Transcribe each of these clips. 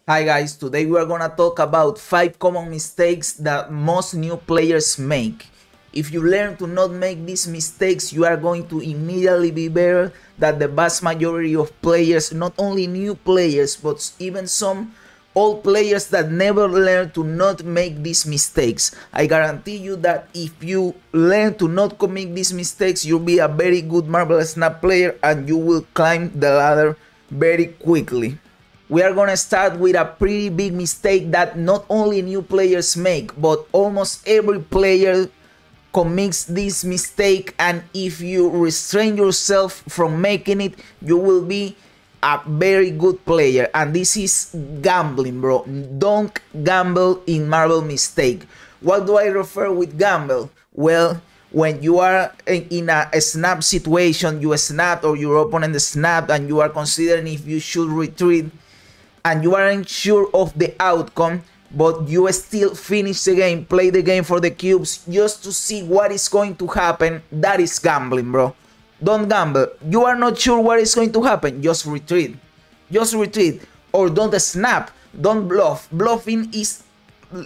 Hi guys, today we are gonna talk about 5 common mistakes that most new players make. If you learn to not make these mistakes, you are going to immediately be better than the vast majority of players, not only new players, but even some old players that never learn to not make these mistakes. I guarantee you that if you learn to not commit these mistakes, you'll be a very good Marvel Snap player and you will climb the ladder very quickly. We are gonna start with a pretty big mistake that not only new players make, but almost every player commits this mistake, and if you restrain yourself from making it, you will be a very good player, and this is gambling, bro. Don't gamble in Marvel mistake. What do I refer with gamble? Well, when you are in a snap situation, you snap or your opponent snapped and you are considering if you should retreat, and you aren't sure of the outcome, but you still finish the game, play the game for the cubes just to see what is going to happen, that is gambling, bro. Don't gamble. You are not sure what is going to happen, just retreat. Just retreat. Or don't snap. Don't bluff. Bluffing is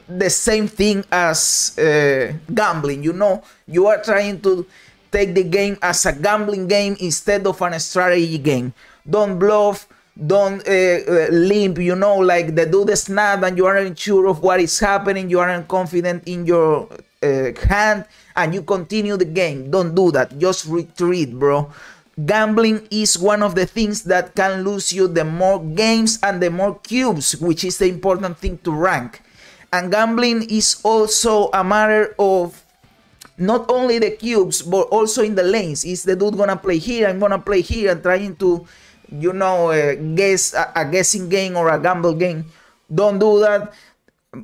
the same thing as gambling, you know. You are trying to take the game as a gambling game instead of a strategy game. Don't bluff. Don't limp, you know, like they do the snap and you aren't sure of what is happening, you aren't confident in your hand, and you continue the game. Don't do that. Just retreat, bro. Gambling is one of the things that can lose you the more games and the more cubes, which is the important thing to rank. And gambling is also a matter of not only the cubes, but also in the lanes. Is the dude gonna play here? I'm gonna play here, and trying to, you know, guess a guessing game or a gamble game. Don't do that.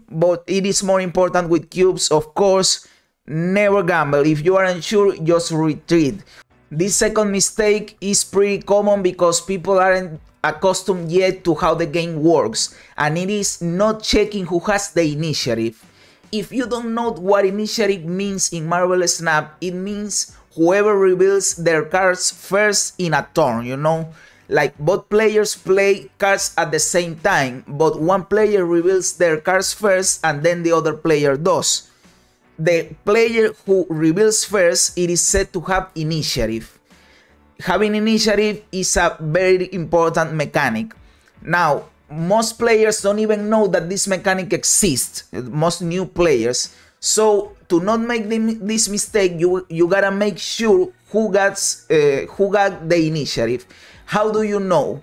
But it is more important with cubes, of course. Never gamble. If you aren't sure, just retreat. This second mistake is pretty common because people aren't accustomed yet to how the game works, and it is not checking who has the initiative. If you don't know what initiative means in Marvel Snap, it means whoever reveals their cards first in a turn, you know. Like both players play cards at the same time, but one player reveals their cards first and then the other player does. The player who reveals first, it is said to have initiative. Having initiative is a very important mechanic. Now, most players don't even know that this mechanic exists, most new players. So to not make this mistake, you gotta make sure who got the initiative. How do you know?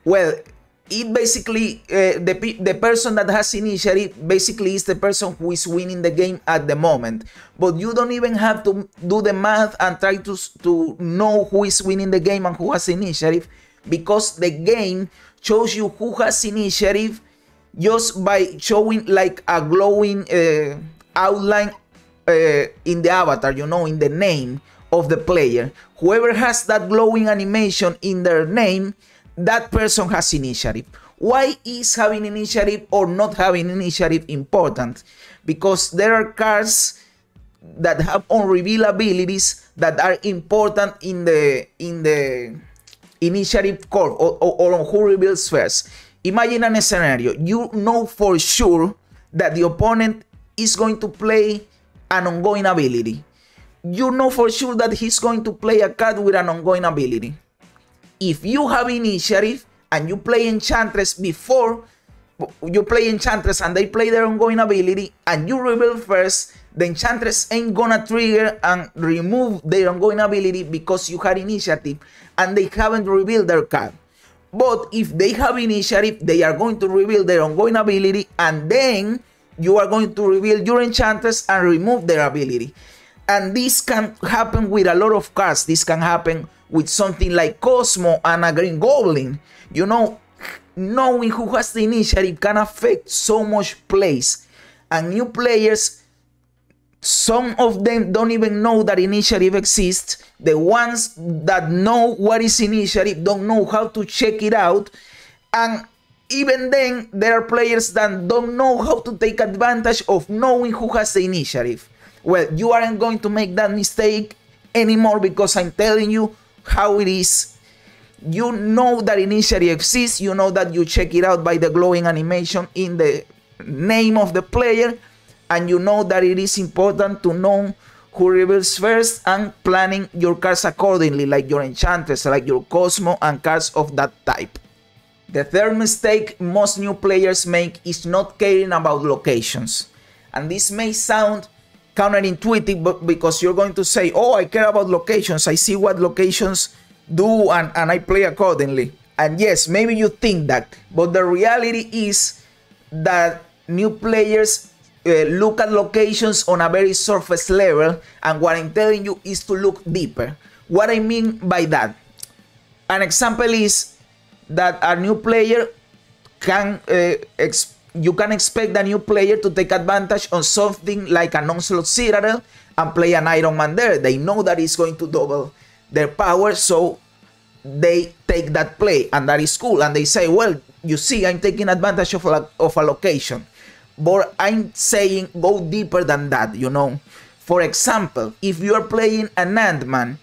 Well, it basically, the person that has initiative basically is the person who is winning the game at the moment. But you don't even have to do the math and try to know who is winning the game and who has initiative, because the game shows you who has initiative just by showing like a glowing outline in the avatar, you know, in the name of the player. Whoever has that glowing animation in their name, that person has initiative. Why is having initiative or not having initiative important? Because there are cards that have unreveal abilities that are important in the initiative curve, or on who reveals first. Imagine a scenario. You know for sure that the opponent is going to play an ongoing ability. You know for sure that he's going to play a card with an ongoing ability. If you have initiative and you play Enchantress before you play Enchantress and they play their ongoing ability and you reveal first, the Enchantress ain't gonna trigger and remove their ongoing ability because you had initiative and they haven't revealed their card. But if they have initiative, they are going to reveal their ongoing ability, and then you are going to reveal your Enchantress and remove their ability. And this can happen with a lot of cards. This can happen with something like Cosmo and a Green Goblin. You know, knowing who has the initiative can affect so much plays. And new players, some of them don't even know that initiative exists. The ones that know what is initiative don't know how to check it out. And even then, there are players that don't know how to take advantage of knowing who has the initiative. Well, you aren't going to make that mistake anymore because I'm telling you how it is. You know that initially exists, you know that you check it out by the glowing animation in the name of the player, and you know that it is important to know who reveals first and planning your cards accordingly, like your Enchantress, like your Cosmo and cards of that type. The third mistake most new players make is not caring about locations. And this may sound counterintuitive, but because you're going to say, oh, I care about locations, I see what locations do and I play accordingly. And yes, maybe you think that, but the reality is that new players look at locations on a very surface level, and what I'm telling you is to look deeper. What I mean by that, an example is that a new player can you can expect a new player to take advantage on something like an Onslaught Citadel and play an Iron Man there. They know that it's going to double their power, so they take that play, and that is cool. And they say, well, you see, I'm taking advantage of a location. But I'm saying go deeper than that, you know. For example, if you are playing an Ant-Man,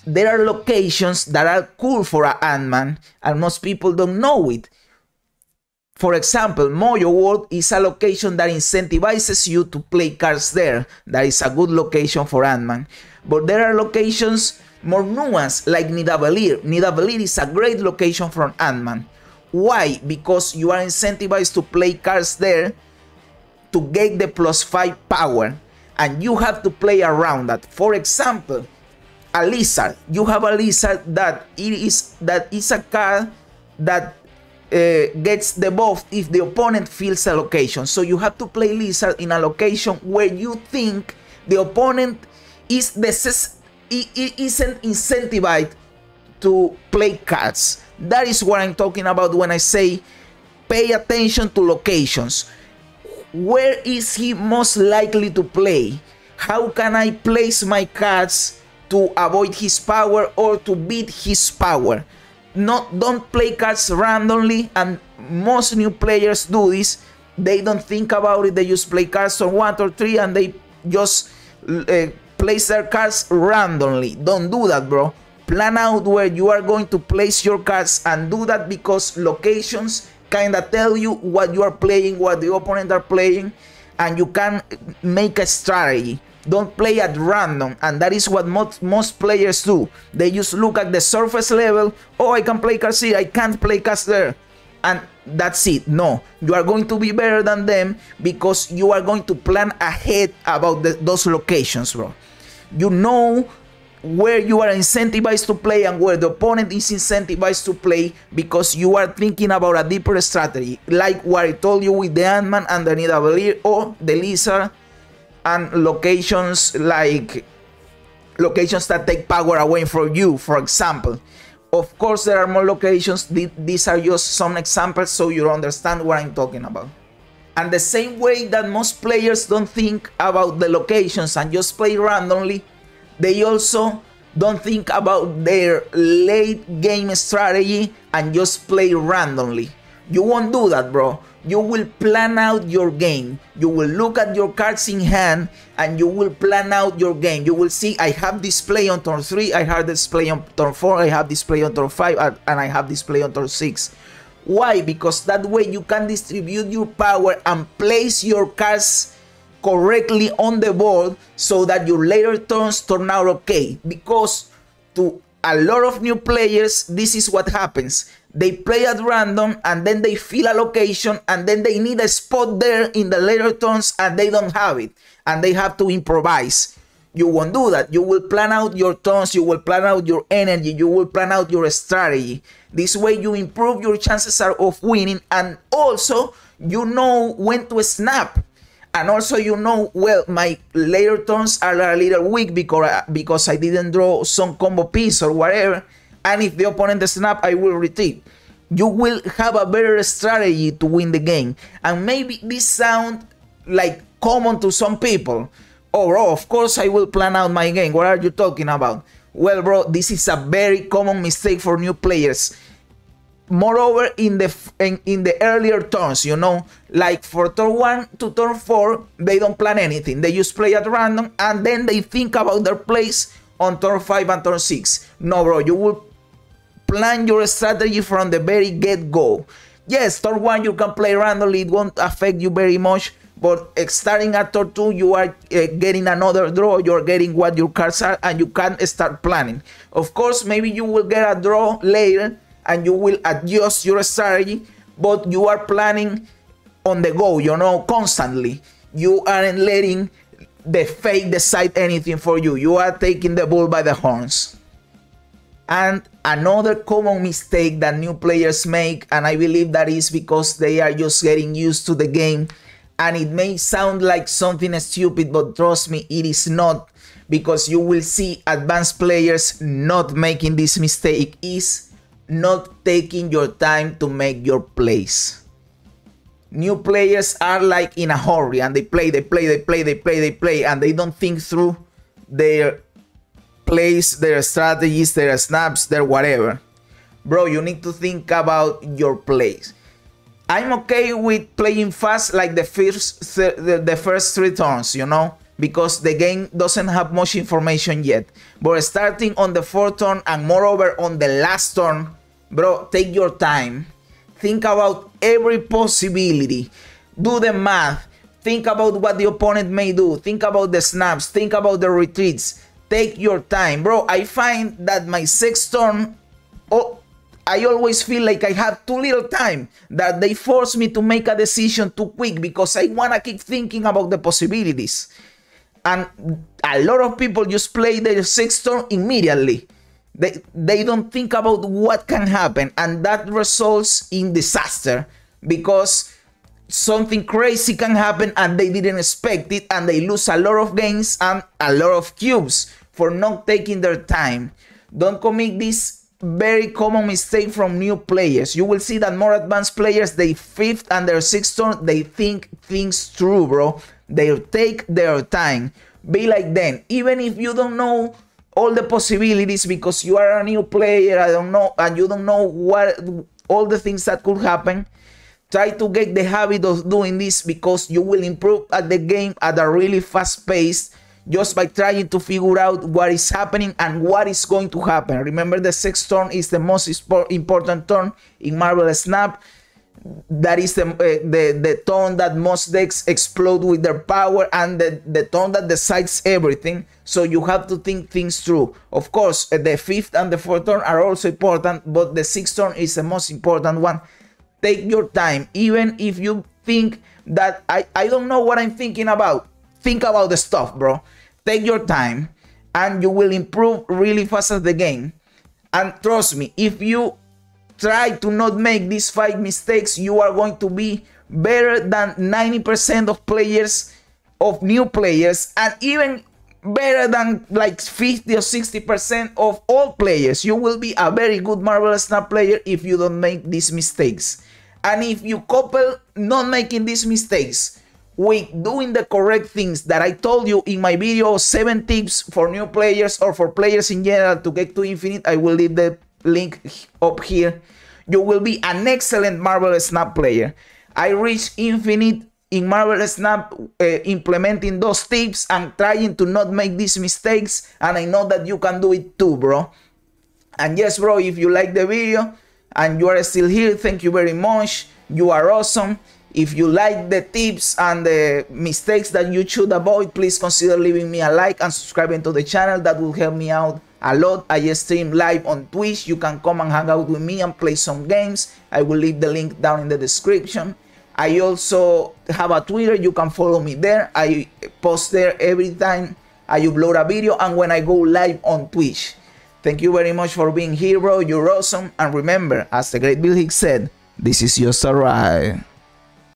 there are locations that are cool for an Ant-Man, and most people don't know it. For example, Mojo World is a location that incentivizes you to play cards there. That is a good location for Ant-Man. But there are locations more nuanced, like Nidavellir. Nidavellir is a great location for Ant-Man. Why? Because you are incentivized to play cards there to get the +5 power, and you have to play around that. For example, a Lizard. You have a Lizard that is a card that gets the buff if the opponent fills a location. So you have to play Lizard in a location where you think the opponent isn't incentivized to play cards. That is what I'm talking about when I say pay attention to locations. Where is he most likely to play? How can I place my cards to avoid his power or to beat his power? Don't play cards randomly, and most new players do this. They don't think about it. They just play cards on 1 or 3 and they just place their cards randomly. Don't do that, bro. Plan out where you are going to place your cards, and do that because locations kind of tell you what you are playing, what the opponent are playing, and you can make a strategy. Don't play at random, and that is what most players do. They just look at the surface level. Oh, I can play cards here, I can't play cards there, and that's it. No, you are going to be better than them because you are going to plan ahead about those locations, bro. You know where you are incentivized to play and where the opponent is incentivized to play, because you are thinking about a deeper strategy, like what I told you with the Ant-Man and the Nidavellir or the Lizard, and locations like locations that take power away from you, for example. Of course, there are more locations. These are just some examples so you understand what I'm talking about. And the same way that most players don't think about the locations and just play randomly, they also don't think about their late game strategy and just play randomly. You won't do that, bro. You will plan out your game. You will look at your cards in hand and you will plan out your game. You will see, I have this play on turn 3, I have this play on turn 4, I have this play on turn 5, and I have this play on turn 6. Why? Because that way you can distribute your power and place your cards correctly on the board so that your later turns turn out okay. Because to a lot of new players, this is what happens. They play at random and then they fill a location and then they need a spot there in the later turns and they don't have it and they have to improvise. You won't do that. You will plan out your turns, you will plan out your energy, you will plan out your strategy. This way you improve your chances of winning, and also you know when to snap. And also you know, well, my later turns are a little weak because I didn't draw some combo piece or whatever. And if the opponent snap, I will retreat. You will have a better strategy to win the game. And maybe this sounds like common to some people. Oh, bro, of course I will plan out my game. What are you talking about? Well, bro, this is a very common mistake for new players. Moreover, in the earlier turns, you know, like for turn 1 to turn 4, they don't plan anything. They just play at random and then they think about their plays on turn 5 and turn 6. No, bro, you will plan your strategy from the very get-go. Yes, turn 1 you can play randomly, it won't affect you very much, but starting at turn 2 you are getting another draw, you're getting what your cards are, and you can start planning. Of course, maybe you will get a draw later and you will adjust your strategy, but you are planning on the go, you know, constantly. You aren't letting the fate decide anything for you. You are taking the bull by the horns. And another common mistake that new players make, and I believe that is because they are just getting used to the game, and it may sound like something stupid, but trust me, it is not, because you will see advanced players not making this mistake, is not taking your time to make your plays. New players are like in a hurry, and they play, and they don't think through their plays, their strategies, their snaps, their whatever. Bro, you need to think about your plays. I'm okay with playing fast like the first 3 turns, you know, because the game doesn't have much information yet. But starting on the 4th turn and moreover on the last turn, bro, take your time. Think about every possibility. Do the math. Think about what the opponent may do. Think about the snaps. Think about the retreats. Take your time. Bro, I find that my 6th turn, I always feel like I have too little time. That they force me to make a decision too quick because I want to keep thinking about the possibilities. And a lot of people just play their 6th turn immediately. They don't think about what can happen, and that results in disaster because something crazy can happen and they didn't expect it, and they lose a lot of games and a lot of cubes for not taking their time. Don't commit this very common mistake from new players. You will see that more advanced players, they 5th and their 6th turn, they think things through, bro. They take their time. Be like them. Even if you don't know all the possibilities because you are a new player, I don't know, and you don't know what all the things that could happen, try to get the habit of doing this because you will improve at the game at a really fast pace just by trying to figure out what is happening and what is going to happen. Remember, the 6th turn is the most important turn in Marvel Snap. That is the turn that most decks explode with their power, and the turn that decides everything. So you have to think things through. Of course, the 5th and the 4th turn are also important, but the 6th turn is the most important one. Take your time. Even if you think that I don't know what I'm thinking about, think about the stuff, bro. Take your time and you will improve really fast at the game. And trust me, if you try to not make these 5 mistakes, you are going to be better than 90% of players, of new players, and even better than like 50 or 60% of all players. You will be a very good Marvel Snap player if you don't make these mistakes. And if you couple not making these mistakes with doing the correct things that I told you in my video, 7 tips for new players or for players in general to get to infinite, I will leave the link up here. You will be an excellent Marvel Snap player. I reached infinite in Marvel Snap implementing those tips and trying to not make these mistakes, and I know that you can do it too, bro. And yes, bro, if you like the video and you are still here, thank you very much. You are awesome. If you like the tips and the mistakes that you should avoid, please consider leaving me a like and subscribing to the channel. That will help me out a lot. I stream live on Twitch. You can come and hang out with me and play some games. I will leave the link down in the description. I also have a Twitter. You can follow me there. I post there every time I upload a video and when I go live on Twitch. Thank you very much for being here, bro. You're awesome. And remember, as the great Bill Hicks said, this is just a ride.